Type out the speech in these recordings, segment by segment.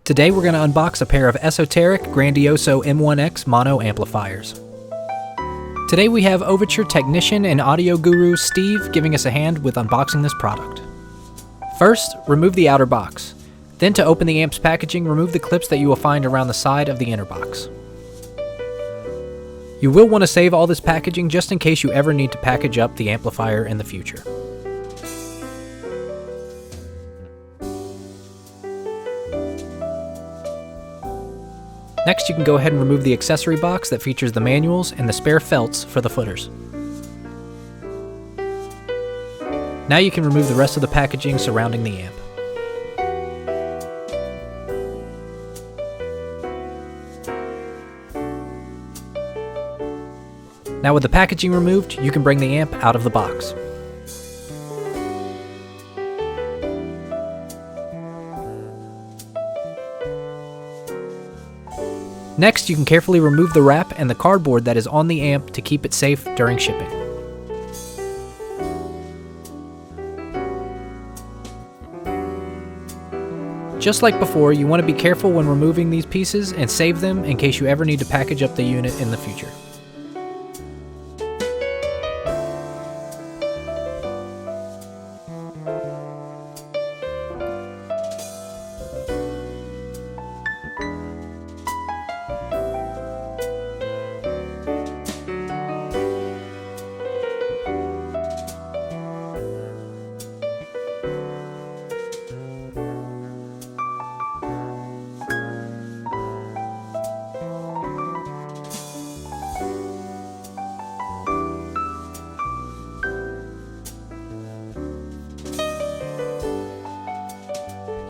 Today we're going to unbox a pair of Esoteric Grandioso M1X mono amplifiers. Today we have Overture technician and audio guru Steve giving us a hand with unboxing this product. First, remove the outer box. Then to open the amp's packaging, remove the clips that you will find around the side of the inner box. You will want to save all this packaging just in case you ever need to package up the amplifier in the future. Next, you can go ahead and remove the accessory box that features the manuals and the spare felts for the footers. Now you can remove the rest of the packaging surrounding the amp. Now with the packaging removed, you can bring the amp out of the box. Next, you can carefully remove the wrap and the cardboard that is on the amp to keep it safe during shipping. Just like before, you want to be careful when removing these pieces and save them in case you ever need to package up the unit in the future.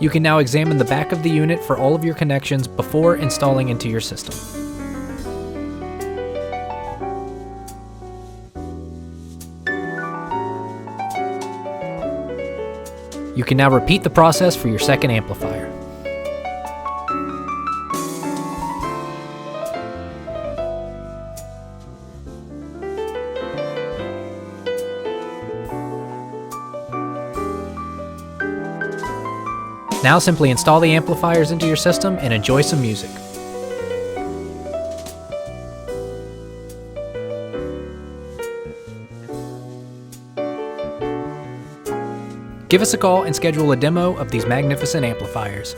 You can now examine the back of the unit for all of your connections before installing into your system. You can now repeat the process for your second amplifier. Now simply install the amplifiers into your system and enjoy some music. Give us a call and schedule a demo of these magnificent amplifiers.